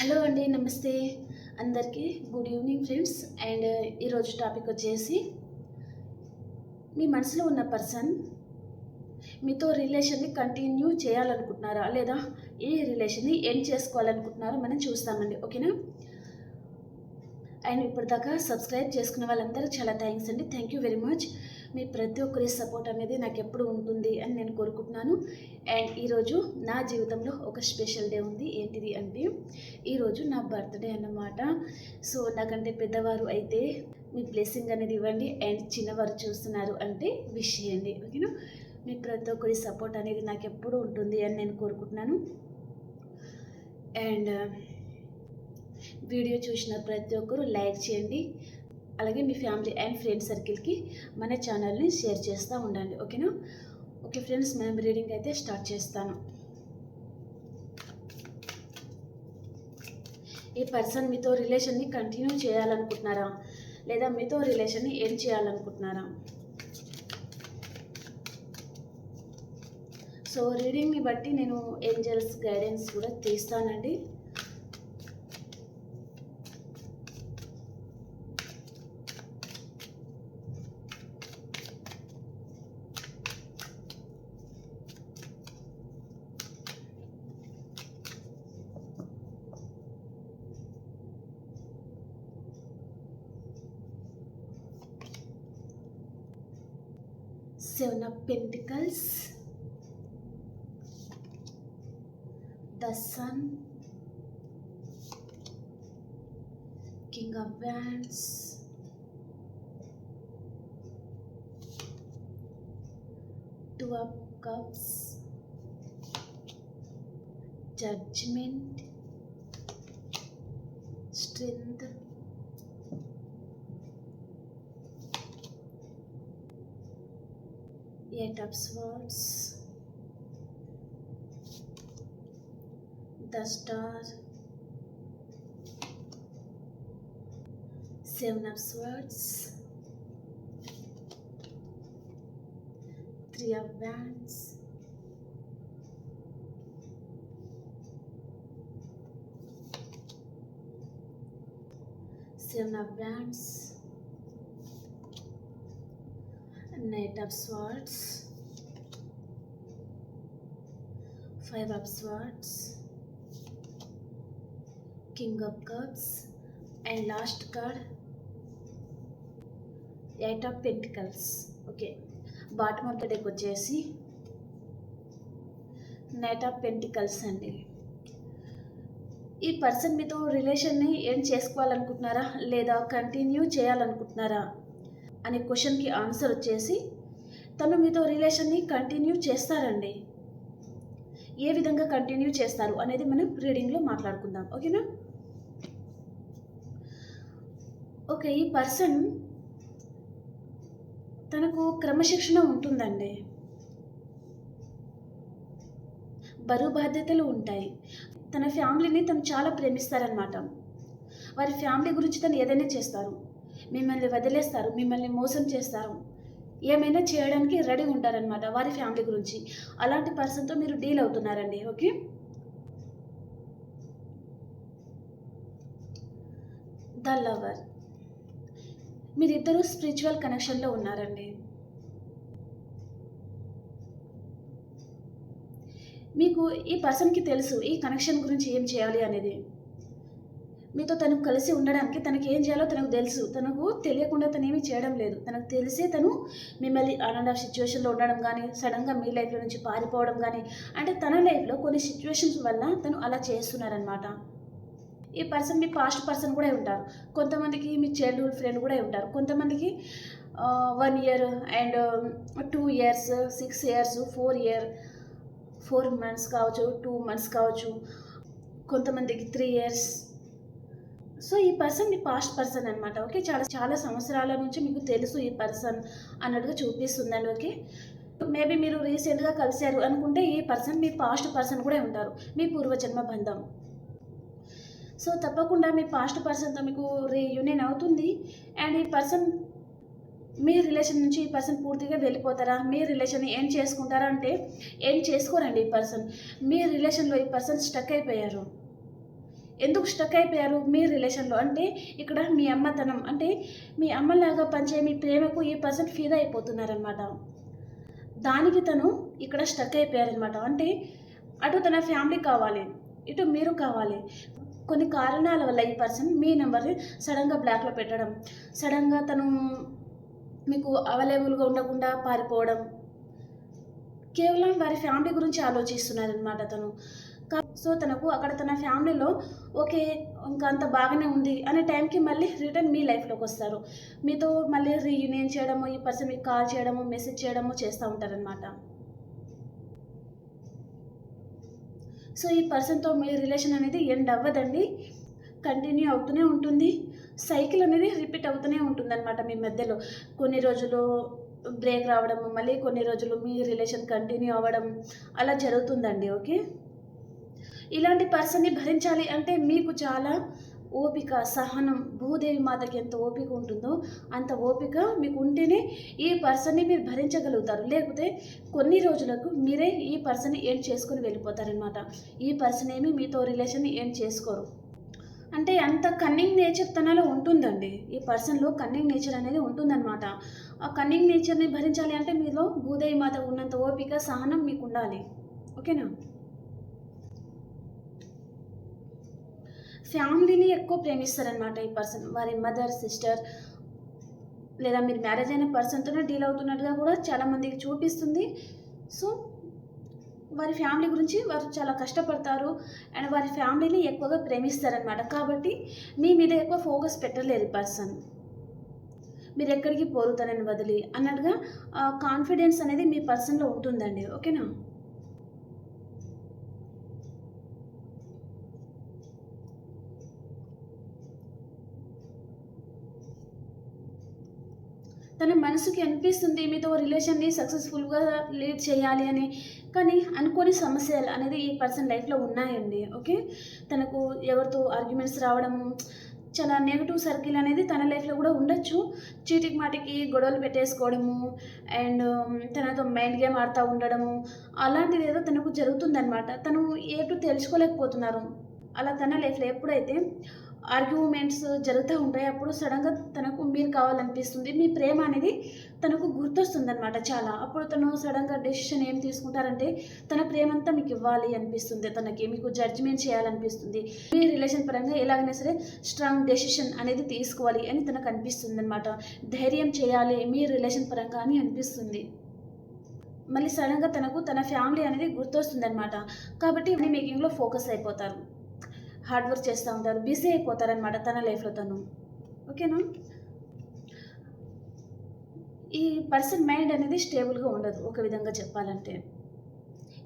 Hello అండి, నమస్తే అందరికీ. Good evening friends. అండ్ ఈరోజు టాపిక్ వచ్చేసి, మీ మనసులో ఉన్న పర్సన్ మీతో రిలేషన్ని కంటిన్యూ చేయాలనుకుంటున్నారా, లేదా ఈ రిలేషన్ని ఎండ్ చేసుకోవాలనుకుంటున్నారో మనం చూస్తామండి. ఓకేనా? అండ్ ఇప్పటిదాకా సబ్స్క్రైబ్ చేసుకున్న వాళ్ళందరూ చాలా థ్యాంక్స్ అండి. Thank you very much. మీ ప్రతి ఒక్కరి సపోర్ట్ అనేది నాకు ఎప్పుడు ఉంటుంది అని నేను కోరుకుంటున్నాను. అండ్ ఈరోజు నా జీవితంలో ఒక స్పెషల్ డే ఉంది. ఏంటిది అంటే, ఈరోజు నా బర్త్డే అన్నమాట. సో నాకంటే పెద్దవారు అయితే మీ బ్లెస్సింగ్ అనేది ఇవ్వండి, అండ్ చిన్నవారు చూస్తున్నారు అంటే విష్ చేయండి. ఓకేనా? మీ ప్రతి ఒక్కరి సపోర్ట్ అనేది నాకు ఎప్పుడు ఉంటుంది అని నేను కోరుకుంటున్నాను. అండ్ వీడియో చూసిన ప్రతి ఒక్కరు లైక్ చేయండి, అలాగే మీ ఫ్యామిలీ అండ్ ఫ్రెండ్ సర్కిల్కి మన ఛానల్ని షేర్ చేస్తూ ఉండండి. ఓకేనా? ఓకే ఫ్రెండ్స్, మనం రీడింగ్ అయితే స్టార్ట్ చేస్తాను. ఈ పర్సన్ మీతో రిలేషన్ని కంటిన్యూ చేయాలనుకుంటున్నారా, లేదా మీతో రిలేషన్ని ఎండ్ చేయాలనుకుంటున్నారా? సో రీడింగ్ని బట్టి నేను ఏంజల్స్ గైడెన్స్ కూడా తీస్తానండి. Seven of Pentacles, the Sun, King of Wands, Two of Cups, Judgment, Strength, Eight of Swords, the Star, Seven of Swords, Three of Wands, Seven of Wands, Knight of Swords, Five of Swords, King of Cups, and last card, Eight of Pentacles. Okay, bottom of the deck వచ్చేసి knight of pentacles అండి. ఈ person మీతో రిలేషన్ని end చేసుకోవాలనుకుంటున్నారా, లేదా continue చేయాలనుకుంటున్నారా అనే క్వశ్చన్కి answer వచ్చేసి, తను మీతో రిలేషన్ని కంటిన్యూ చేస్తారండి. ఏ విధంగా కంటిన్యూ చేస్తారు అనేది మనం రీడింగ్లో మాట్లాడుకుందాం. ఓకేనా? ఓకే, ఈ పర్సన్ తనకు క్రమశిక్షణ ఉంటుందండి, బరువు బాధ్యతలు ఉంటాయి. తన ఫ్యామిలీని తను చాలా ప్రేమిస్తారనమాట. వారి ఫ్యామిలీ గురించి తను ఏదైనా చేస్తారు. మిమ్మల్ని వదిలేస్తారు, మిమ్మల్ని మోసం చేస్తారు, ఏమైనా చేయడానికి రెడీ ఉంటారనమాట వారి ఫ్యామిలీ గురించి. అలాంటి పర్సన్తో మీరు డీల్ అవుతున్నారండి. ఓకే, ద లవర్, మీరిద్దరూ స్పిరిచువల్ కనెక్షన్లో ఉన్నారండి. మీకు ఈ పర్సన్కి తెలుసు ఈ కనెక్షన్ గురించి ఏం చేయాలి అనేది. మీతో తను కలిసి ఉండడానికి తనకి ఏం చేయాలో తనకు తెలుసు. తనకు తెలియకుండా తను ఏమీ చేయడం లేదు. తనకు తెలిసే తను మిమ్మల్ని ఆన్ అండ్ ఆఫ్ సిచ్యువేషన్లో ఉండడం కానీ, సడన్గా మీ లైఫ్లో నుంచి పారిపోవడం కానీ, అంటే తన లైఫ్లో కొన్ని సిచ్యువేషన్స్ వల్ల తను అలా చేస్తున్నారనమాట. ఈ పర్సన్ మీ పాస్ట్ పర్సన్ కూడా ఉంటారు. కొంతమందికి మీ చైల్డ్హుడ్ ఫ్రెండ్ కూడా ఉంటారు. కొంతమందికి 1 year and 2 years, 6 years, 4 months కావచ్చు, 2 months కావచ్చు, కొంతమందికి 3 years. సో ఈ పర్సన్ మీ పాస్ట్ పర్సన్ అనమాట. ఓకే, చాలా సంవత్సరాల నుంచి మీకు తెలుసు ఈ పర్సన్ అన్నట్టుగా చూపిస్తుందండి. ఓకే, మేబీ మీరు రీసెంట్గా కలిశారు అనుకుంటే ఈ పర్సన్ మీ పాస్ట్ పర్సన్ కూడా ఉంటారు, మీ పూర్వజన్మ బంధం. సో తప్పకుండా మీ పాస్ట్ పర్సన్తో మీకు రీయూనియన్ అవుతుంది. అండ్ ఈ పర్సన్ మీ రిలేషన్ నుంచి ఈ పర్సన్ పూర్తిగా వెళ్ళిపోతారా, మీ రిలేషన్ ఎండ్ చేసుకుంటారా అంటే ఎండ్ చేసుకోరండి. ఈ పర్సన్ మీ రిలేషన్లో ఈ పర్సన్ స్టక్ అయిపోయారు. ఎందుకు స్టక్ అయిపోయారు మీ రిలేషన్‌లో అంటే ఇక్కడ మీ అమ్మతనం అంటే మీ అమ్మలాగా పంచే మీ ప్రేమకు ఈ పర్సన్ ఫిదా అయిపోతున్నారనమాట. దానికి తను ఇక్కడ స్టక్ అయిపోయారనమాట. అంటే అటు తన ఫ్యామిలీ కావాలి, ఇటు మీరు కావాలి. కొన్ని కారణాల వల్ల ఈ పర్సన్ మీ నంబర్‌ని సడెన్‌గా బ్లాక్‌లో పెట్టడం, సడెన్‌గా తను మీకు అవైలబుల్‌గా ఉండకుండా పారిపోవడం, కేవలం వారి ఫ్యామిలీ గురించి ఆలోచిస్తున్నారనమాట తను. సో, తనకు అక్కడ తన ఫ్యామిలీలో ఓకే. ఇంకా అంతా బాగానే ఉంది అనే టైంకి మళ్ళీ రిటర్న్ మీ లైఫ్‌లోకొస్తారు. మీతో మళ్ళీ రీయూనియన్ చేయడము, ఈ పర్సన్ మీకు కాల్ చేయడము, మెసేజ్ చేయడము చేస్తా ఉంటారనమాట. సో, ఈ పర్సన్‌తో మీ రిలేషన్ అనేది ఎండ్ అవ్వదండి. కంటిన్యూ అవుతూనే ఉంటుంది. సైకిల్ అనేది రిపీట్ అవుతూనే ఉంటుందనమాట మీ మధ్యలో. కొన్ని రోజులు బ్రేక్ రావడము, మళ్ళీ కొన్ని రోజులు మీ రిలేషన్ కంటిన్యూ అవ్వడం అలా జరుగుతుందండి. ఓకే. ఇలాంటి పర్సన్‌ని భరించాలి అంటే మీకు చాలా ఓపిక, సహనం, భూదేవి మాతకి ఎంత ఓపిక ఉంటుందో అంత ఓపిక మీకు ఉంటేనే ఈ పర్సన్‌ని మీరు భరించగలుగుతారు. లేకపోతే కొన్ని రోజులకు మీరే ఈ పర్సన్‌ని ఎండ్ చేసుకొని వెళ్ళిపోతారనమాట. ఈ పర్సన్ ఏమి మీతో రిలేషన్‌ని ఎండ్ చేసుకోరు. అంటే అంత కన్నింగ్ నేచర్ తనలో ఉంటుందండి. ఈ పర్సన్‌లో కన్నింగ్ నేచర్ అనేది ఉంటుందనమాట. ఆ కన్నింగ్ నేచర్‌ని భరించాలి అంటే మీలో భూదేవి మాత ఉన్నంత ఓపిక, సహనం మీకుండాలి. ఓకేనా? ఫ్యామిలీని ఎక్కువ ప్రేమిస్తారనమాట ఈ పర్సన్. వారి మదర్, సిస్టర్ లేదా మీరు మ్యారేజ్ అయిన పర్సన్‌తోనే డీల్ అవుతున్నట్టుగా కూడా చాలామందికి చూపిస్తుంది. సో, వారి ఫ్యామిలీ గురించి వారు చాలా కష్టపడతారు. అండ్ వారి ఫ్యామిలీని ఎక్కువగా ప్రేమిస్తారనమాట. కాబట్టి మీ మీద ఎక్కువ ఫోకస్ పెట్టలేరు ఈ పర్సన్. మీరెక్కడికి పోరు తనని వదిలి అన్నట్టుగా కాన్ఫిడెన్స్ అనేది మీ పర్సన్‌లో ఉంటుందండి. ఓకేనా? తన మనసుకి అనిపిస్తుంది మీతో రిలేషన్‌ని సక్సెస్‌ఫుల్‌గా లీడ్ చేయాలి అని. కానీ అనుకోని సమస్యలు అనేది ఈ పర్సన్ లైఫ్‌లో ఉన్నాయండి. ఓకే. తనకు ఎవరితో ఆర్గ్యుమెంట్స్ రావడము, చాలా నెగెటివ్ సర్కిల్ అనేది తన లైఫ్‌లో కూడా ఉండొచ్చు. చీటికి మాటికి గొడవలు పెట్టేసుకోవడము అండ్ తనతో మైండ్ గేమ్ ఆడుతూ ఉండడము, అలాంటిదేదో తనకు జరుగుతుందనమాట. తను ఏటో తెలుసుకోలేకపోతున్నారు. అలా తన లైఫ్‌లో ఎప్పుడైతే ఆర్గ్యుమెంట్స్ జరుగుతా ఉంటాయి. అప్పుడు సడెన్‌గా తనకు మీరు కావాలనిపిస్తుంది. మీ ప్రేమ అనేది తనకు గుర్తొస్తుందనమాట చాలా. అప్పుడు తను సడెన్‌గా డెసిషన్ ఏం తీసుకుంటారంటే, తన ప్రేమంతా మీకివ్వాలి అనిపిస్తుంది తనకి. మీకు జడ్జిమెంట్ చేయాలనిపిస్తుంది. మీ రిలేషన్ పరంగా ఎలాగైనా సరే స్ట్రాంగ్ డెసిషన్ అనేది తీసుకోవాలి అని తనకనిపిస్తుందనమాట. ధైర్యం చేయాలి మీ రిలేషన్ పరంగా అని అనిపిస్తుంది. మళ్ళీ సడెన్‌గా తనకు తన ఫ్యామిలీ అనేది గుర్తొస్తుందనమాట. కాబట్టి మనీ మేకింగ్‌లో ఫోకస్ అయిపోతారు. హార్డ్ వర్క్ చేస్తూ ఉంటారు. బిజీ అయిపోతారనమాట తన లైఫ్‌లో తను. ఓకేనా? ఈ పర్సన్ మైండ్ అనేది స్టేబుల్‌గా ఉండదు ఒక విధంగా చెప్పాలంటే.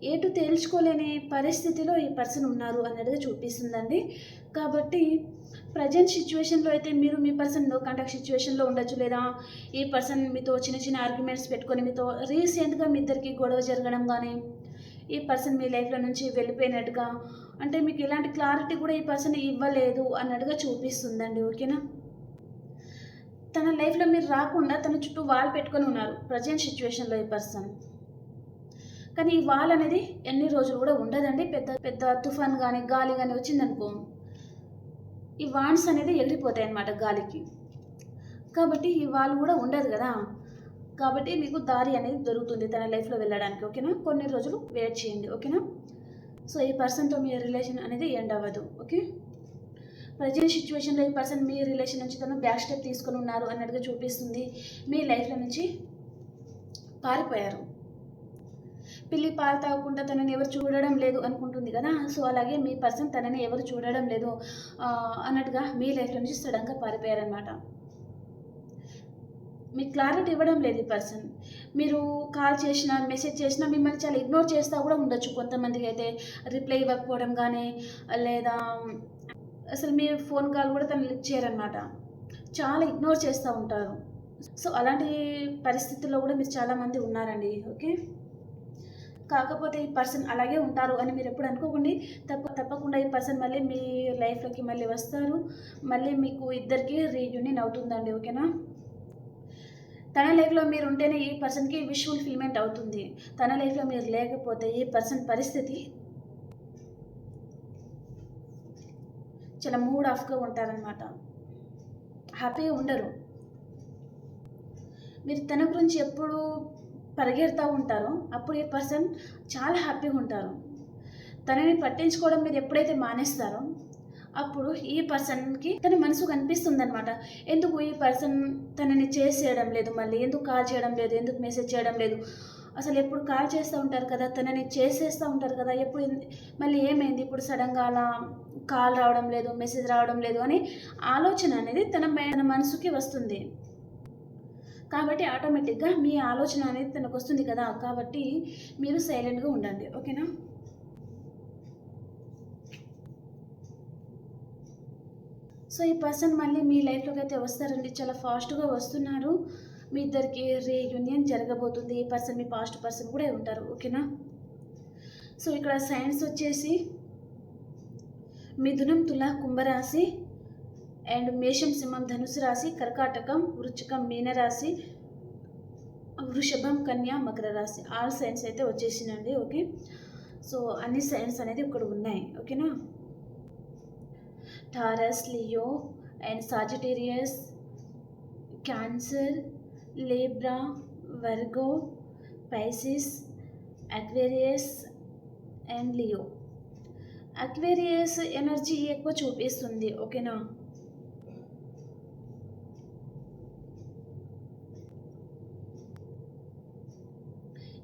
ఏటు తేల్చుకోలేని పరిస్థితిలో ఈ పర్సన్ ఉన్నారు అన్నట్టుగా చూపిస్తుందండి. కాబట్టి ప్రెజెంట్ సిట్యుయేషన్‌లో అయితే మీరు మీ పర్సన్ నో కాంటాక్ట్ సిట్యుయేషన్‌లో ఉండొచ్చు. లేదా ఈ పర్సన్ మీతో చిన్న చిన్న ఆర్గ్యుమెంట్స్ పెట్టుకొని మీతో రీసెంట్‌గా మీ ఇద్దరికి గొడవ జరగడం గానీ, ఈ పర్సన్ మీ లైఫ్‌లో నుంచి వెళ్ళిపోయినట్టుగా అంటే మీకు ఎలాంటి క్లారిటీ కూడా ఈ పర్సన్ ఇవ్వలేదు అన్నట్టుగా చూపిస్తుందండి. ఓకేనా? తన లైఫ్‌లో మీరు రాకుండా తన చుట్టూ వాల్ పెట్టుకొని ఉన్నారు ప్రెజెంట్ సిట్యుయేషన్‌లో ఈ పర్సన్. కానీ ఈ వాల్ అనేది ఎన్ని రోజులు కూడా ఉండదండి. పెద్ద పెద్ద తుఫాన్ గానీ, గాలి గానీ వచ్చిందనుకో, ఈ వాన్స్ అనేది ఎగిరిపోతాయన్నమాట గాలికి. కాబట్టి ఈ వాల్ కూడా ఉండదు గదా! కాబట్టి మీకు దారి అనేది దొరుకుతుంది తన లైఫ్‌లో వెళ్ళడానికి. ఓకేనా? కొన్ని రోజులు వెయిట్ చేయండి. ఓకేనా? సో, ఈ పర్సన్‌తో మీ రిలేషన్ అనేది ఎండ్ అవ్వదు. ఓకే. ప్రెజెంట్ సిట్యుయేషన్‌లో ఈ పర్సన్ మీ రిలేషన్ నుంచి తను బ్యాక్ స్టెప్ తీసుకొని ఉన్నారు అన్నట్టుగా చూపిస్తుంది. మీ లైఫ్‌లో నుంచి పారిపోయారు. పిల్లి పాలు తాగకుండా తనని ఎవరు చూడడం లేదు అనుకుంటుంది కదా! సో, అలాగే మీ పర్సన్ తనని ఎవరు చూడడం లేదు అన్నట్టుగా మీ లైఫ్‌లో నుంచి సడెన్‌గా పారిపోయారనమాట. మీకు క్లారిటీ ఇవ్వడం లేదు ఈ పర్సన్. మీరు కాల్ చేసినా, మెసేజ్ చేసినా మిమ్మల్ని చాలా ఇగ్నోర్ చేస్తా కూడా ఉండొచ్చు. కొంతమందికైతే రిప్లై ఇవ్వకపోవడం గానీ, లేదా అసలు మీ ఫోన్ కాల్ కూడా తను లిఫ్ట్ చేయరనమాట. చాలా ఇగ్నోర్ చేస్తా ఉంటారు. సో, అలాంటి పరిస్థితుల్లో కూడా మీరు చాలామంది ఉన్నారండి. ఓకే. కాకపోతే ఈ పర్సన్ అలాగే ఉంటారు అని మీరెప్పుడు అనుకోకండి. తప్పకుండా ఈ పర్సన్ మళ్ళీ మీ లైఫ్‌లోకి మళ్ళీ వస్తారు. మళ్ళీ మీకు ఇద్దరికీ రీయూనియన్ అవుతుందండి. ఓకేనా? తన లైఫ్‌లో మీరుంటేనే ఈ పర్సన్‌కి విష్ ఫుల్‌ఫిల్‌మెంట్ అవుతుంది. తన లైఫ్‌లో మీరు లేకపోతే ఈ పర్సన్ పరిస్థితి చాలా మూడ్ ఆఫ్గా ఉంటారనమాట, హ్యాపీగా ఉండరు. మీరు తన గురించి ఎప్పుడు పరిగెడతా ఉంటారో అప్పుడు ఈ పర్సన్ చాలా హ్యాపీగా ఉంటారు. తనని పట్టించుకోవడం మీరు ఎప్పుడైతే మానేస్తారో అప్పుడు ఈ పర్సన్కి తన మనసు కనిపిస్తుందనమాట. ఎందుకు ఈ పర్సన్ తనని చేయడం లేదు, మళ్ళీ ఎందుకు కాల్ చేయడం లేదు, ఎందుకు మెసేజ్ చేయడం లేదు, అసలు ఎప్పుడు కాల్ చేస్తూ ఉంటారు కదా, తనని చేసేస్తూ ఉంటారు కదా, ఎప్పుడు మళ్ళీ ఏమైంది ఇప్పుడు సడన్గా అలా కాల్ రావడం లేదు, మెసేజ్ రావడం లేదు అని ఆలోచన అనేది తన మనసుకి వస్తుంది. కాబట్టి ఆటోమేటిక్గా మీ ఆలోచన అనేది తనకు వస్తుంది కదా, కాబట్టి మీరు సైలెంట్గా ఉండండి. ఓకేనా? సో ఈ పర్సన్ మళ్ళీ మీ లైఫ్లోకి అయితే వస్తారండి, చాలా ఫాస్ట్గా వస్తున్నారు. మీ ఇద్దరికి రీయూనియన్ జరగబోతుంది. ఈ పర్సన్ మీ పాస్ట్ పర్సన్ కూడా ఉంటారు. ఓకేనా? సో ఇక్కడ సైన్స్ వచ్చేసి మిథునం, తుల, కుంభరాశి, అండ్ మేషం, సింహం, ధనుసు రాశి, కర్కాటకం, వృశ్చికం, మీనరాశి, వృషభం, కన్యా, మకర రాశి. ఆల్ సైన్స్ అయితే వచ్చేసినండి. ఓకే, సో అన్ని సైన్స్ అనేది ఇక్కడ ఉన్నాయి. ఓకేనా? Taurus, Leo and Sagittarius, cancer, Libra, Virgo, Pisces, Aquarius and Leo. Aquarius energy ఎక్కువ చూపిస్తుంది. ఓకేనా?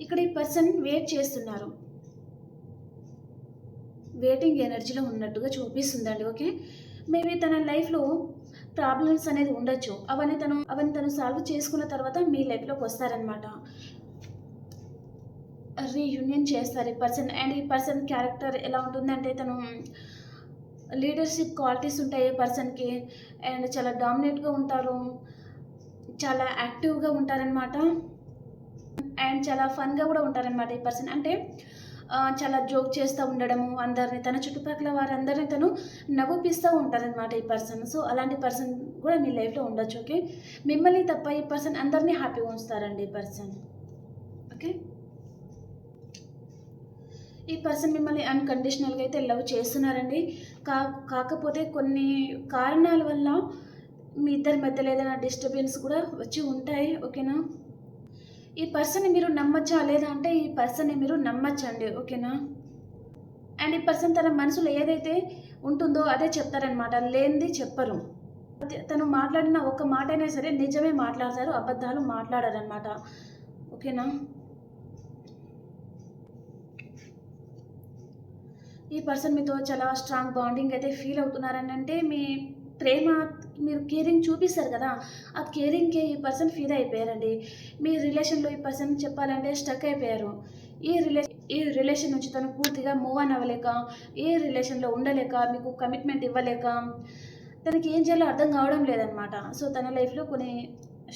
ఇక్కడ ఈ పర్సన్ వెయిట్ చేస్తున్నారు, వెయిటింగ్ ఎనర్జీలో ఉన్నట్టుగా చూపిస్తుందండి. ఓకే, మేబీ తన లైఫ్లో ప్రాబ్లమ్స్ అనేది ఉండొచ్చు, అవన్నీ తను సాల్వ్ చేసుకున్న తర్వాత మీ లైఫ్లోకి వస్తారనమాట, రీయూనియన్ చేస్తారు ఈ పర్సన్. అండ్ ఈ పర్సన్ క్యారెక్టర్ ఎలా ఉంటుందంటే తను లీడర్షిప్ క్వాలిటీస్ ఉంటాయి ఈ పర్సన్కి, అండ్ చాలా డామినేట్గా ఉంటారు, చాలా యాక్టివ్గా ఉంటారనమాట, అండ్ చాలా ఫన్గా కూడా ఉంటారనమాట ఈ పర్సన్. అంటే చాలా జోక్ చేస్తూ ఉండడము, అందరిని తన చుట్టుపక్కల వారందరినీ తను నవ్వుపిస్తూ ఉంటారనమాట ఈ పర్సన్. సో అలాంటి పర్సన్ కూడా మీ లైఫ్లో ఉండొచ్చు. ఓకే, మిమ్మల్ని తప్ప ఈ పర్సన్ అందరినీ హ్యాపీగా ఉంచుతారండి ఈ పర్సన్. ఓకే, ఈ పర్సన్ మిమ్మల్ని అన్కండిషనల్గా అయితే లవ్ చేస్తున్నారండి. కాకపోతే కొన్ని కారణాల వల్ల మీ ఇద్దరి మధ్యలో ఏదైనా డిస్టర్బెన్స్ కూడా వచ్చి ఉంటాయి. ఓకేనా? ఈ పర్సన్ని మీరు నమ్మచ్చా లేదా అంటే ఈ పర్సన్ని మీరు నమ్మచ్చండి. ఓకేనా? అండ్ ఈ పర్సన్ తన మనసులో ఏదైతే ఉంటుందో అదే చెప్తారనమాట, లేనిది చెప్పరు. తను మాట్లాడిన ఒక్క మాట అయినా సరే నిజమే మాట్లాడతారు, అబద్ధాలు మాట్లాడారనమాట. ఓకేనా? ఈ పర్సన్ మీతో చాలా స్ట్రాంగ్ బాండింగ్ అయితే ఫీల్ అవుతున్నారని అంటే మీ ప్రేమ, మీరు కేరింగ్ చూపిస్తారు కదా, ఆ కేరింగ్కి ఈ పర్సన్ ఫీల్ అయిపోయారండి. మీ రిలేషన్లో ఈ పర్సన్ చెప్పాలంటే స్టక్ అయిపోయారు. ఈ రిలేషన్ నుంచి తను పూర్తిగా మూవ్ ఆన్ అవ్వలేక, ఏ రిలేషన్లో ఉండలేక, మీకు కమిట్మెంట్ ఇవ్వలేక, తనకి ఏం చేయాలో అర్థం కావడం లేదనమాట. సో తన లైఫ్లో కొన్ని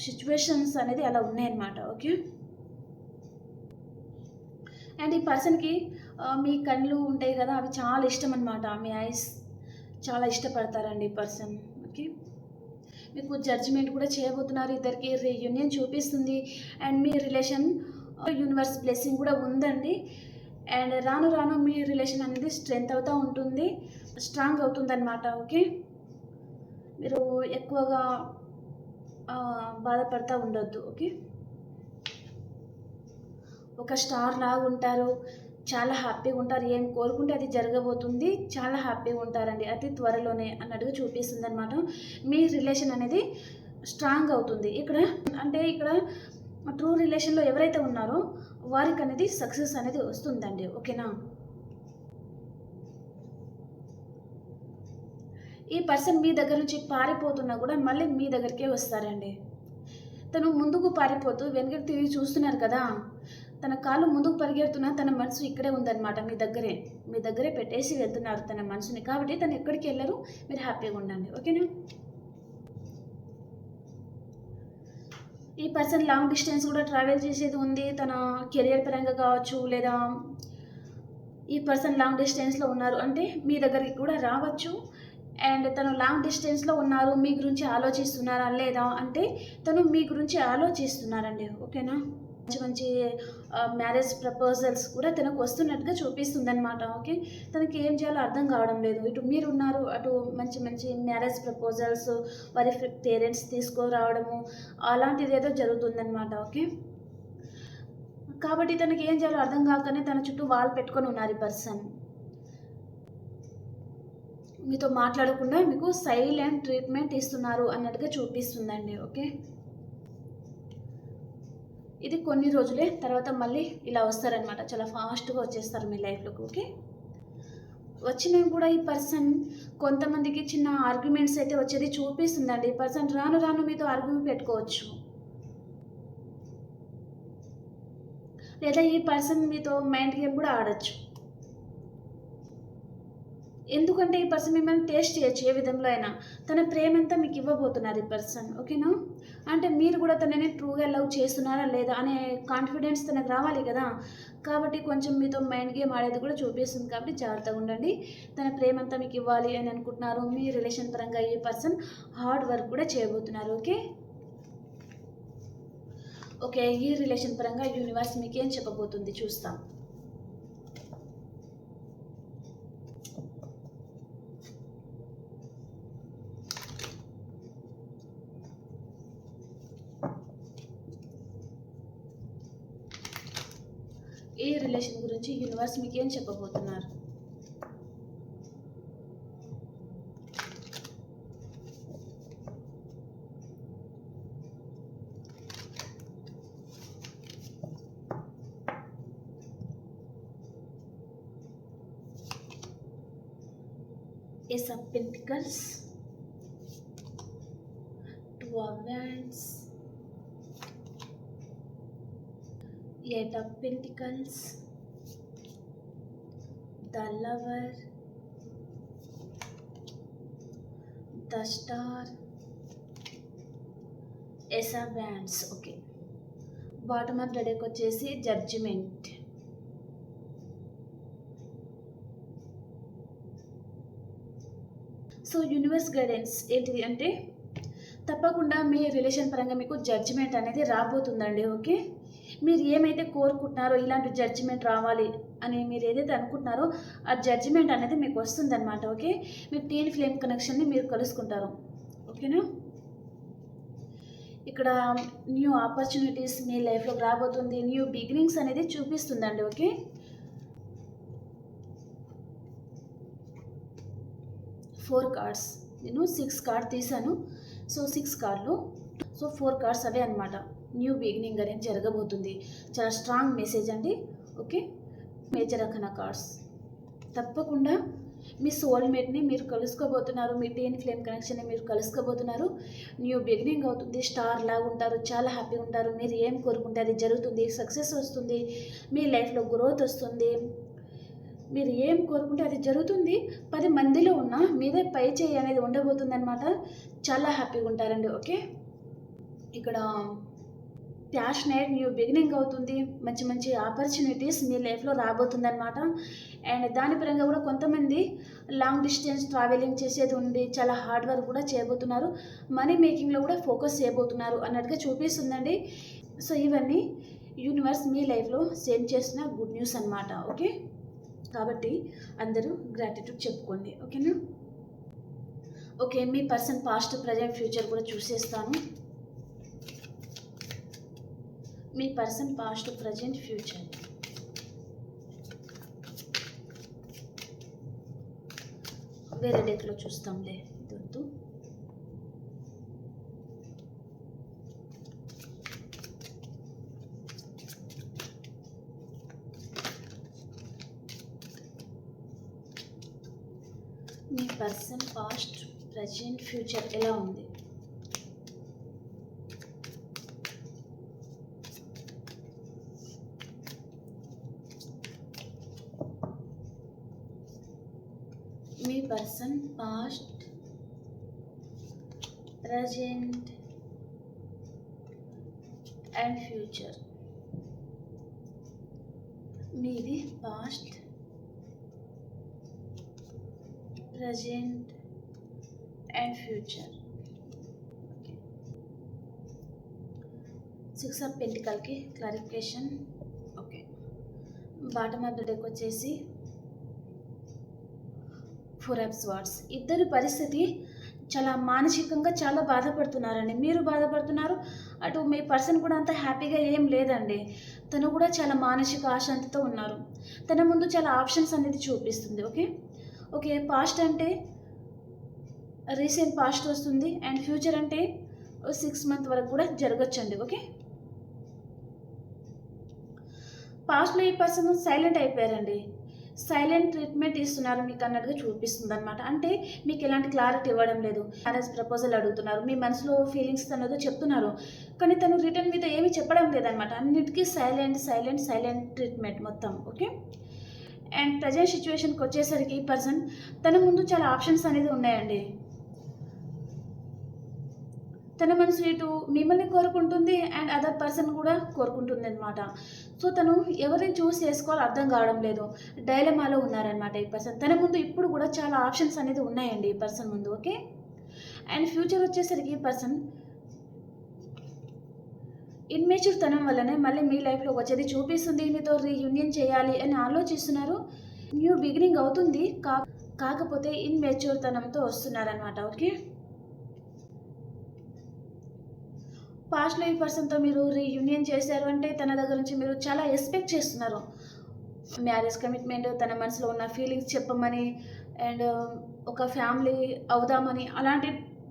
సిచ్యువేషన్స్ అనేది అలా ఉన్నాయన్నమాట. ఓకే, అండ్ ఈ పర్సన్కి మీ కళ్ళు ఉంటాయి కదా, అవి చాలా ఇష్టం అనమాట, మీ ఐస్ చాలా ఇష్టపడతారండి ఈ పర్సన్. ఓకే, మీకు జడ్జిమెంట్ కూడా చేయబోతున్నారు, ఇద్దరికి రీయూనియన్ చూపిస్తుంది, and me relation universe blessing కూడా ఉందండి. అండ్ రాను రాను మీ రిలేషన్ అనేది స్ట్రెంత్ అవుతూ ఉంటుంది, స్ట్రాంగ్ అవుతుందన్నమాట. ఓకే, మీరు ఎక్కువగా బాధపడతా ఉండొద్దు. ఓకే, ఒక స్టార్ లాగా ఉంటారు, చాలా హ్యాపీగా ఉంటారు, ఏం కోరుకుంటే అది జరగబోతుంది, చాలా హ్యాపీగా ఉంటారండి అతి త్వరలోనే అన్నట్టుగా చూపిస్తుంది అనమాట. మీ రిలేషన్ అనేది స్ట్రాంగ్ అవుతుంది ఇక్కడ. అంటే ఇక్కడ ట్రూ రిలేషన్లో ఎవరైతే ఉన్నారో వారికి అనేది సక్సెస్ అనేది వస్తుందండి. ఓకేనా? ఈ పర్సన్ మీ దగ్గర నుంచి పారిపోతున్నా కూడా మళ్ళీ మీ దగ్గరికే వస్తారండి. తను ముందుకు పారిపోతూ వెనక్కి తిరిగి చూస్తున్నారు కదా, తన కాళ్ళు ముందుకు పరిగెడుతున్నా తన మనసు ఇక్కడే ఉందన్నమాట, మీ దగ్గరే పెట్టేసి వెళ్తున్నారు తన మనసుని. కాబట్టి తను ఎక్కడికి వెళ్ళరు, మీరు హ్యాపీగా ఉండండి. ఓకేనా? ఈ పర్సన్ లాంగ్ డిస్టెన్స్ కూడా ట్రావెల్ చేసేది ఉంది, తన కెరియర్ పరంగా కావచ్చు, లేదా ఈ పర్సన్ లాంగ్ డిస్టెన్స్లో ఉన్నారు అంటే మీ దగ్గరికి కూడా రావచ్చు. అండ్ తను లాంగ్ డిస్టెన్స్లో ఉన్నారు, మీ గురించి ఆలోచిస్తున్నారా లేదా అంటే తను మీ గురించి ఆలోచిస్తున్నారండి. ఓకేనా? మంచి మంచి మ్యారేజ్ ప్రపోజల్స్ కూడా తనకు వస్తున్నట్టుగా చూపిస్తుందనమాట. ఓకే. తనకి ఏం చేయాలో అర్థం కావడం లేదు. ఇటు మీరున్నారు, అటు మంచి మంచి మ్యారేజ్ ప్రపోజల్స్ వారి పేరెంట్స్ తీసుకురావడము అలాంటిదేదో జరుగుతుందనమాట. ఓకే. కాబట్టి తనకి ఏం చేయాలో అర్థం కాకనే తన చుట్టూ వాల్ పెట్టుకొని ఉన్నారు ఈ పర్సన్. మీతో మాట్లాడకుండా మీకు సైలెంట్ ట్రీట్మెంట్ ఇస్తున్నారు అన్నట్టుగా చూపిస్తుందండి. ఓకే. ఇది కొన్ని రోజులే, తర్వాత మళ్ళీ ఇలా వస్తారనమాట. చాలా ఫాస్ట్గా వచ్చేస్తారు మీ లైఫ్లోకి. ఓకే. వచ్చినా కూడా ఈ పర్సన్ కొంతమందికి చిన్న ఆర్గ్యుమెంట్స్ అయితే వచ్చేది చూపిస్తుందండి. ఈ పర్సన్ రాను రాను మీతో ఆర్గ్యుమెంట్ పెట్టుకోవచ్చు, లేదా ఈ పర్సన్ మీతో మైండ్ గేమ్ కూడా ఆడచ్చు. ఎందుకంటే ఈ పర్సన్ మిమ్మల్ని టేస్ట్ చేయొచ్చు ఏ విధంలో అయినా. తన ప్రేమంతా మీకు ఇవ్వబోతున్నారు ఈ పర్సన్. ఓకేనా. అంటే మీరు కూడా తనని ట్రూగా లవ్ చేస్తున్నారా లేదా అనే కాన్ఫిడెన్స్ తనకు రావాలి కదా. కాబట్టి కొంచెం మీతో మైండ్ గేమ్ ఆడేది కూడా చూపిస్తుంది. కాబట్టి జాగ్రత్తగా ఉండండి. తన ప్రేమంతా మీకు ఇవ్వాలి అని అనుకుంటున్నారు. మీ రిలేషన్ పరంగా ఈ పర్సన్ హార్డ్ వర్క్ కూడా చేయబోతున్నారు. ఓకే. ఓకే. ఈ రిలేషన్ పరంగా యూనివర్స్ మీకు ఏం చెప్పబోతుంది చూస్తాం. ఈ రిలేషన్ గురించి యూనివర్స్ మీకు ఏం చెప్పబోతున్నారు. Ace of Pentacles, Two of Wands, Eight of Pentacles, The Lover, The Star, Ace of Wands. Okay. Bottom of the deck వచ్చేసి జడ్జిమెంట్. సో యూనివర్స్ గైడెన్స్ ఏంటిది అంటే తప్పకుండా మీ రిలేషన్ పరంగా మీకు జడ్జిమెంట్ అనేది రాబోతుందండి. ఓకే. మీరు ఏమైతే కోరుకుంటున్నారో ఇలాంటి జడ్జిమెంట్ రావాలి అని మీరు ఏదైతే అనుకుంటున్నారో ఆ జడ్జిమెంట్ అనేది మీకు వస్తుందన్నమాట. ఓకే. మీ టీన్ ఫ్లేమ్ కనెక్షన్ని మీరు కలుసుకుంటారు. ఓకేనా. ఇక్కడ న్యూ ఆపర్చునిటీస్ మీ లైఫ్లోకి రాబోతుంది. న్యూ బిగినింగ్స్ అనేది చూపిస్తుందండి. ఓకే. 4 కార్డ్స్, నేను 6 కార్డ్ తీసాను. సో 6 కార్డులు, సో 4 కార్డ్స్ అవే అనమాట. న్యూ బిగినింగ్ అనేది జరగబోతుంది. చాలా స్ట్రాంగ్ మెసేజ్ అండి. ఓకే. Major arcana cards. తప్పకుండా మీ సోల్మేట్ని మీరు కలుసుకోబోతున్నారు. మీ టీన్ ఫ్లేమ్ కనెక్షన్ని మీరు కలుసుకోబోతున్నారు. న్యూ బిగినింగ్ అవుతుంది. స్టార్ లాగా ఉంటారు. చాలా హ్యాపీగా ఉంటారు. మీరు ఏం కోరుకుంటే అది జరుగుతుంది. సక్సెస్ వస్తుంది. మీ లైఫ్లో గ్రోత్ వస్తుంది. మీరు ఏం కోరుకుంటే అది జరుగుతుంది. 10 మందిలో ఉన్న మీదే పై చేయి అనేది ఉండబోతుంది అనమాట. చాలా హ్యాపీగా ఉంటారండి. ఓకే. ఇక్కడ ప్యాషనేట్ న్యూ బిగినింగ్ అవుతుంది. మంచి మంచి ఆపర్చునిటీస్ మీ లైఫ్లో రాబోతుంది అనమాట. అండ్ దాని పరంగా కూడా కొంతమంది లాంగ్ డిస్టెన్స్ ట్రావెలింగ్ చేసేది ఉంది. చాలా హార్డ్ వర్క్ కూడా చేయబోతున్నారు. మనీ మేకింగ్లో కూడా ఫోకస్ చేయబోతున్నారు అన్నట్టుగా చూపిస్తుందండి. సో ఇవన్నీ యూనివర్స్ మీ లైఫ్లో సెండ్ చేసిన గుడ్ న్యూస్ అనమాట. ఓకే. కాబట్టి అందరూ గ్రాటిట్యూడ్ చెప్పుకోండి. ఓకేనా. ఓకే. మీ పర్సన్ పాస్ట్, ప్రజెంట్, ఫ్యూచర్ కూడా చూసేస్తాను. మీ పర్సన్ పాస్ట్, ప్రజెంట్, ఫ్యూచర్. వేరే డెక్లో చూస్తాంలే, ఇదొద్దు. మీ పర్సన్ పాస్ట్, ప్రజెంట్, ఫ్యూచర్ ఎలా ఉంది. మీ person past, present and future. మీది past, present and future. Okay. So six of పెంటికల్కి clarification. Okay, bottom of the deck వచ్చేసి ఫోర్ ఆఫ్ స్వార్డ్స్. ఇద్దరి పరిస్థితి చాలా మానసికంగా చాలా బాధపడుతున్నారండి. మీరు బాధపడుతున్నారు, అటు మీ పర్సన్ కూడా అంత హ్యాపీగా ఏం లేదండి. తను కూడా చాలా మానసిక అశాంతితో ఉన్నారు. తన ముందు చాలా ఆప్షన్స్ అనేది చూపిస్తుంది. ఓకే ఓకే, పాస్ట్ అంటే రీసెంట్ పాస్ట్ వస్తుంది, అండ్ ఫ్యూచర్ అంటే 6 months వరకు కూడా జరగచ్చండి. ఓకే, పాస్ట్లో ఈ పర్సన్ సైలెంట్ అయిపోయారండి. సైలెంట్ ట్రీట్మెంట్ ఇస్తున్నారు మీకు అన్నట్టుగా చూపిస్తుంది అనమాట. అంటే మీకు ఎలాంటి క్లారిటీ ఇవ్వడం లేదు. మ్యారేజ్ ప్రపోజల్ అడుగుతున్నారు, మీ మనసులో ఫీలింగ్స్ తనతో చెప్తున్నారు, కానీ తను రిటర్న్ మీద ఏమీ చెప్పడం లేదనమాట. అన్నిటికీ సైలెంట్ సైలెంట్ సైలెంట్ ట్రీట్మెంట్ మొత్తం. ఓకే, అండ్ ప్రజెంట్ సిచ్యువేషన్కి వచ్చేసరికి ఈ పర్సన్ తన ముందు చాలా ఆప్షన్స్ అనేది ఉన్నాయండి. తన మనసు ఇటు మిమ్మల్ని కోరుకుంటుంది, అండ్ అదర్ పర్సన్ కూడా కోరుకుంటుంది అనమాట. సో తను ఎవరిని చూస్ చేసుకోవాలో అర్థం కావడం లేదు, డైలమాలో ఉన్నారనమాట ఈ పర్సన్. తన ముందు ఇప్పుడు కూడా చాలా ఆప్షన్స్ అనేది ఉన్నాయండి ఈ పర్సన్ ముందు. ఓకే, అండ్ ఫ్యూచర్ వచ్చేసరికి ఈ పర్సన్ ఇన్మెచ్యూర్ తనం వల్లనే మళ్ళీ మీ లైఫ్లో వచ్చేది చూపిస్తుంది. మీతో రీయూనియన్ చేయాలి అని ఆలోచిస్తున్నారు. న్యూ బిగినింగ్ అవుతుంది, కాకపోతే ఇన్మెచ్యూర్ తనంతో వస్తున్నారనమాట. ఓకే, పాస్ట్లో ఈ పర్సన్తో మీరు రీయూనియన్ చేశారు అంటే తన దగ్గర నుంచి మీరు చాలా ఎక్స్పెక్ట్ చేస్తున్నారు. మ్యారేజ్ కమిట్మెంట్, తన మనసులో ఉన్న ఫీలింగ్స్ చెప్పమని, అండ్ ఒక ఫ్యామిలీ అవుదామని, అలాంటి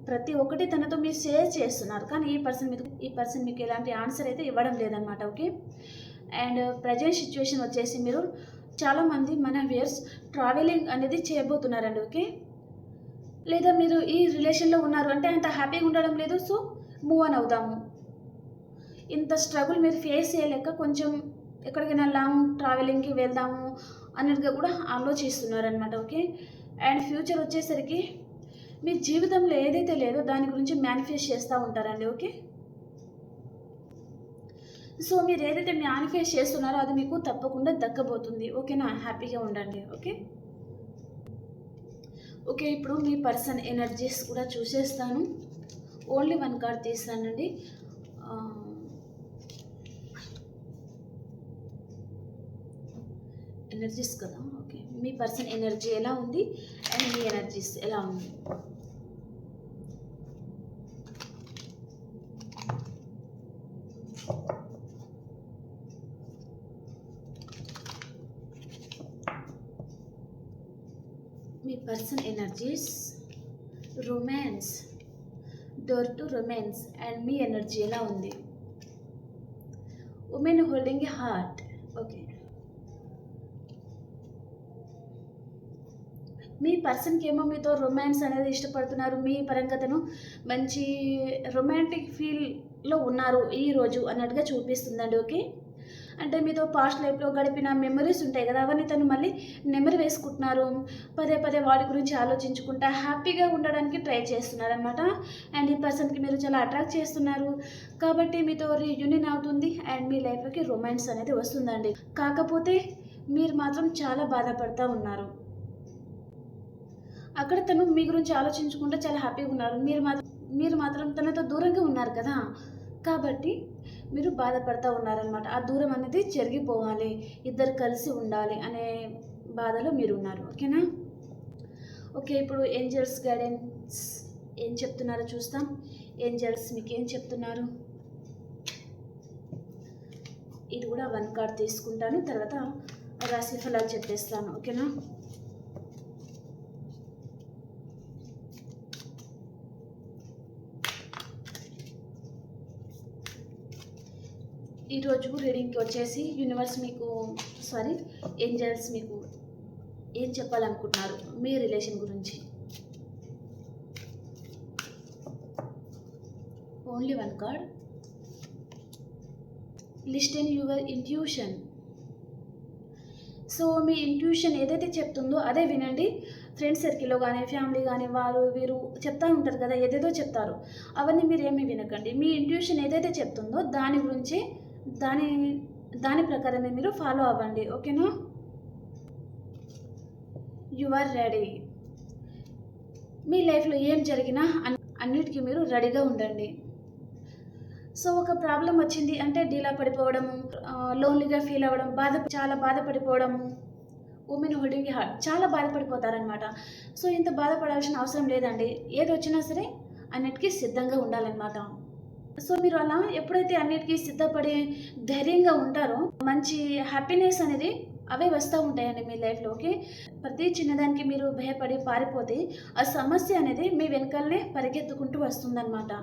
ప్రతి ఒక్కటి తనతో మీరు షేర్ చేస్తున్నారు. కానీ ఈ పర్సన్ మీకు ఎలాంటి ఆన్సర్ అయితే ఇవ్వడం లేదనమాట. ఓకే, అండ్ ప్రజెంట్ సిచ్యువేషన్ వచ్చేసి మీరు చాలామంది మన వ్యూయర్స్ ట్రావెలింగ్ అనేది చేయబోతున్నారండి. ఓకే, లేదా మీరు ఈ రిలేషన్లో ఉన్నారు అంటే అంత హ్యాపీగా ఉండడం లేదు, సో మూవ్ ఆన్ అవుదాము. ఇంత స్ట్రగుల్ మీరు ఫేస్ చేయలేక కొంచెం ఎక్కడికైనా లాంగ్ ట్రావెలింగ్కి వెళ్దాము అన్నట్టుగా కూడా ఆలోచిస్తున్నారనమాట. ఓకే, అండ్ ఫ్యూచర్ వచ్చేసరికి మీ జీవితంలో ఏదైతే లేదో దాని గురించి మేనిఫెస్ట్ చేస్తూ ఉంటారండి. ఓకే, సో మీరు ఏదైతే మేనిఫెస్ట్ చేస్తున్నారో అది మీకు తప్పకుండా దక్కబోతుంది. ఓకేనా, హ్యాపీగా ఉండండి. ఓకే ఓకే, ఇప్పుడు మీ పర్సన్ ఎనర్జీస్ కూడా చూసేస్తాను. ఓన్లీ 1 కార్డ్ తీస్తానండి. ఎనర్జీస్ కదా. ఓకే, మీ పర్సన్ ఎనర్జీ ఎలా ఉంది అండ్ మీ ఎనర్జీస్ ఎలా ఉంది. మీ person energies, romance, door to romance, and మీ ఎనర్జీ ఎలా ఉంది. Women holding a heart. Okay, మీ పర్సన్కి ఏమో మీతో రొమాన్స్ అనేది ఇష్టపడుతున్నారు, మీ పరంగతను మంచి రొమాంటిక్ ఫీల్లో ఉన్నారు ఈరోజు అన్నట్టుగా చూపిస్తుందండి. ఓకే, అంటే మీతో పాస్ట్ లైఫ్లో గడిపిన మెమరీస్ ఉంటాయి కదా, అవన్నీ తను మళ్ళీ నెమరు వేసుకుంటున్నారు. పదే పదే వాటి గురించి ఆలోచించుకుంటా హ్యాపీగా ఉండడానికి ట్రై చేస్తున్నారు అనమాట. అండ్ ఈ పర్సన్కి మీరు చాలా అట్రాక్ట్ చేస్తున్నారు కాబట్టి మీతో రీయూనియన్ అవుతుంది, అండ్ మీ లైఫ్లోకి రొమాన్స్ అనేది వస్తుందండి. కాకపోతే మీరు మాత్రం చాలా బాధపడుతూ ఉన్నారు. అక్కడ తను మీ గురించి ఆలోచించుకుంటే చాలా హ్యాపీగా ఉన్నారు, మీరు మాత్రం తనతో దూరంగా ఉన్నారు కదా, కాబట్టి మీరు బాధపడుతూ ఉన్నారనమాట. ఆ దూరం అనేది జరిగిపోవాలి, ఇద్దరు కలిసి ఉండాలి అనే బాధలో మీరు ఉన్నారు. ఓకేనా, ఓకే, ఇప్పుడు ఏంజల్స్ గైడెన్స్ ఏం చెప్తున్నారో చూస్తాం. ఏంజల్స్ మీకు ఏం చెప్తున్నారు. ఇది కూడా 1 కార్డ్ తీసుకుంటాను, తర్వాత రాశి ఫలాలు చెప్పేస్తాను. ఓకేనా, ఈరోజు రీడింగ్కి వచ్చేసి యూనివర్స్ మీకు ఏంజల్స్ మీకు ఏం చెప్పాలనుకుంటున్నారు మీ రిలేషన్ గురించి. Only 1 card. Listen your intuition. So మీ ఇంట్యూషన్ ఏదైతే చెప్తుందో అదే వినండి. ఫ్రెండ్స్ సర్కిల్లో కానీ ఫ్యామిలీ కానీ వారు వీరు చెప్తూ ఉంటారు కదా, ఏదేదో చెప్తారు, అవన్నీ మీరు ఏమీ వినకండి. మీ ఇంట్యూషన్ ఏదైతే చెప్తుందో దాని గురించి దాని ప్రకారమే మీరు ఫాలో అవ్వండి. ఓకేనా, యు ఆర్ రెడీ. మీ లైఫ్లో ఏం జరిగినా అన్నిటికీ మీరు రెడీగా ఉండండి. సో ఒక ప్రాబ్లం వచ్చింది అంటే డీలా పడిపోవడము, లోన్లీగా ఫీల్ అవ్వడం, చాలా బాధపడిపోవడము, ఉమెన్ హోల్డింగ్ హార్ట్ చాలా బాధపడిపోతారనమాట. సో ఇంత బాధపడాల్సిన అవసరం లేదండి. ఏది వచ్చినా సరే అన్నిటికీ సిద్ధంగా ఉండాలన్నమాట. సో మీరు అలా ఎప్పుడైతే అన్నిటికీ సిద్ధపడి ధైర్యంగా ఉంటారో మంచి హ్యాపీనెస్ అనేది అవే వస్తూ ఉంటాయండి మీ లైఫ్లోకి. ప్రతి చిన్నదానికి మీరు భయపడి పారిపోతే ఆ సమస్య అనేది మీ వెనకాలనే పరిగెత్తుకుంటూ వస్తుందన్నమాట.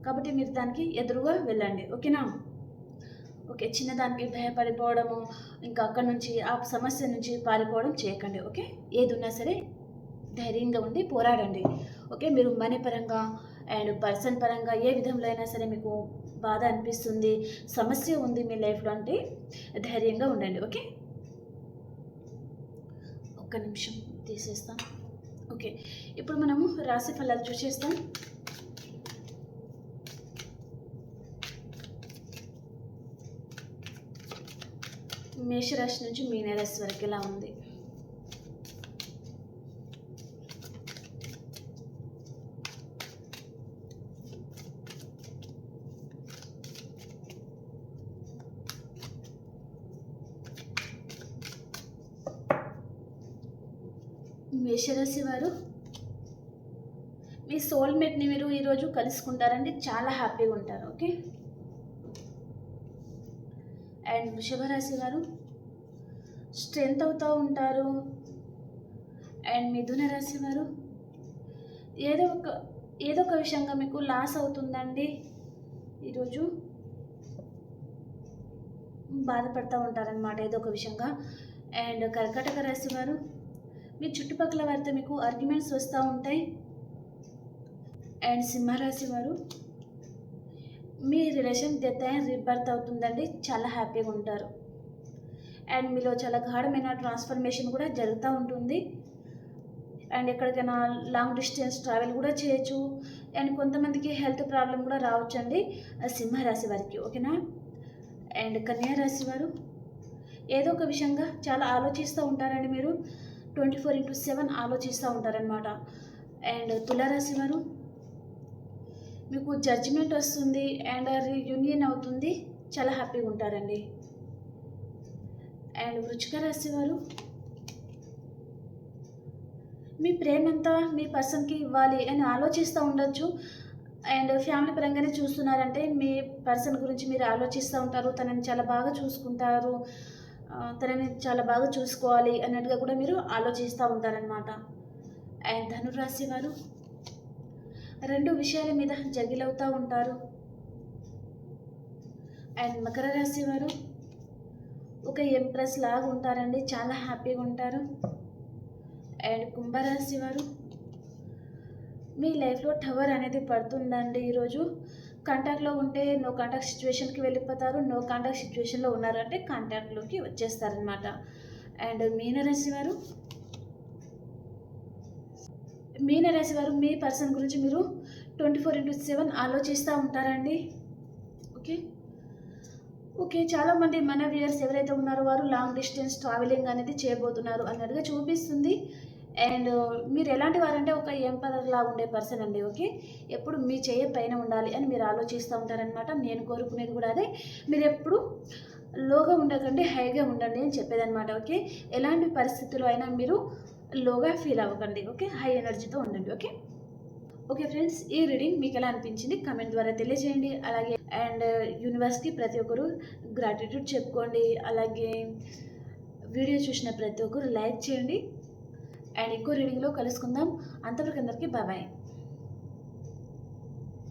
కాబట్టి మీరు దానికి ఎదురుగా వెళ్ళండి, ఓకేనా? ఓకే, చిన్నదానికి భయపడిపోవడము, ఇంకా అక్కడ నుంచి ఆ సమస్య నుంచి పారిపోవడం చేయకండి, ఓకే? ఏది ఉన్నా సరే ధైర్యంగా ఉండి పోరాడండి, ఓకే? మీరు మనీ పరంగా అండ్ పర్సన్ పరంగా ఏ విధంలో అయినా సరే మీకు బాధ అనిపిస్తుంది, సమస్య ఉంది మీ లైఫ్లో అంటే ధైర్యంగా ఉండండి, ఓకే? ఒక్క నిమిషం తీసేస్తాం. ఓకే, ఇప్పుడు మనము రాశి ఫలాలు చూసేస్తాం. మేషరాశి నుంచి మీనరాశి వరకు ఎలా ఉంది? మేషరాశి వారు మీ సోల్మేట్ని మీరు ఈరోజు కలుసుకుంటారండి, చాలా హ్యాపీగా ఉంటారు, ఓకే? అండ్ వృషభ రాశి వారు స్ట్రెంత్ అవుతూ ఉంటారు. అండ్ మిథున రాశి వారు ఏదో ఒక విషయంగా మీకు లాస్ అవుతుందండి, ఈరోజు బాధపడుతూ ఉంటారనమాట ఏదో ఒక విషయంగా. అండ్ కర్కాటక రాశి వారు మీ చుట్టుపక్కల వారితో మీకు ఆర్గ్యుమెంట్స్ వస్తూ ఉంటాయి. అండ్ సింహరాశి వారు మీ రిలేషన్ డెత్ అండ్ రీబర్త్ అవుతుందండి, చాలా హ్యాపీగా ఉంటారు. అండ్ మీలో చాలా గాఢమైన ట్రాన్స్ఫర్మేషన్ కూడా జరుగుతూ ఉంటుంది. అండ్ ఎక్కడికైనా లాంగ్ డిస్టెన్స్ ట్రావెల్ కూడా చేయొచ్చు. అండ్ కొంతమందికి హెల్త్ ప్రాబ్లం కూడా రావచ్చు అండి సింహరాశి వారికి, ఓకేనా? అండ్ కన్యా రాశి వారు ఏదో ఒక విషయంగా చాలా ఆలోచిస్తూ ఉంటారండి, మీరు 24/7 ఆలోచిస్తూ ఉంటారనమాట. అండ్ తులారాశి వారు మీకు జడ్జిమెంట్ వస్తుంది అండ్ రీయూనియన్ అవుతుంది, చాలా హ్యాపీగా ఉంటారండి. అండ్ వృశ్చిక రాశి వారు మీ ప్రేమంతా మీ పర్సన్కి ఇవ్వాలి అని ఆలోచిస్తూ ఉండొచ్చు. అండ్ ఫ్యామిలీ పరంగానే చూస్తున్నారంటే మీ పర్సన్ గురించి మీరు ఆలోచిస్తూ ఉంటారు, తనని చాలా బాగా చూసుకుంటారు, తనని చాలా బాగా చూసుకోవాలి అన్నట్టుగా కూడా మీరు ఆలోచిస్తూ ఉంటారనమాట. అండ్ ధనురాశి వారు 2 విషయాల మీద జగిలవుతూ ఉంటారు. అండ్ మకర రాశి వారు ఒక ఎంప్రెస్ లాగా ఉంటారండి, చాలా హ్యాపీగా ఉంటారు. అండ్ కుంభరాశి వారు మీ లైఫ్లో టవర్ అనేది పడుతుందండి ఈరోజు. కాంటాక్ట్లో ఉంటే నో కాంటాక్ట్ సిచ్యువేషన్కి వెళ్ళిపోతారు, నో కాంటాక్ట్ సిచ్యువేషన్లో ఉన్నారంటే కాంటాక్ట్లోకి వచ్చేస్తారనమాట. అండ్ మీనరాశి వారు మీ పర్సన్ గురించి మీరు 24/7 ఆలోచిస్తూ ఉంటారండి, ఓకే? చాలామంది మన వ్యూయర్స్ ఎవరైతే ఉన్నారో వారు లాంగ్ డిస్టెన్స్ ట్రావెలింగ్ అనేది చేయబోతున్నారు అన్నట్టుగా చూపిస్తుంది. అండ్ మీరు ఎలాంటి వారంటే ఒక ఎంపరర్ లాగా ఉండే పర్సన్ అండి, ఓకే? ఎప్పుడు మీ చేయ పైన ఉండాలి అని మీరు ఆలోచిస్తూ ఉంటారనమాట. నేను కోరుకునేది కూడా అదే, మీరు ఎప్పుడు లోగా ఉండకండి, హైగా ఉండండి అని చెప్పేదనమాట, ఓకే? ఎలాంటి పరిస్థితుల్లో అయినా మీరు లోగా ఫీల్ అవ్వకండి, ఓకే? హై ఎనర్జీతో ఉండండి, ఓకే ఫ్రెండ్స్, ఈ రీడింగ్ మీకు ఎలా అనిపించింది కమెంట్ ద్వారా తెలియజేయండి. అలాగే అండ్ యూనివర్స్కి ప్రతి ఒక్కరు గ్రాటిట్యూడ్ చెప్పుకోండి. అలాగే వీడియో చూసిన ప్రతి ఒక్కరు లైక్ చేయండి. అండ్ ఇంకో రీడింగ్లో కలుసుకుందాం. అంతవరకు అందరికీ బాయ్.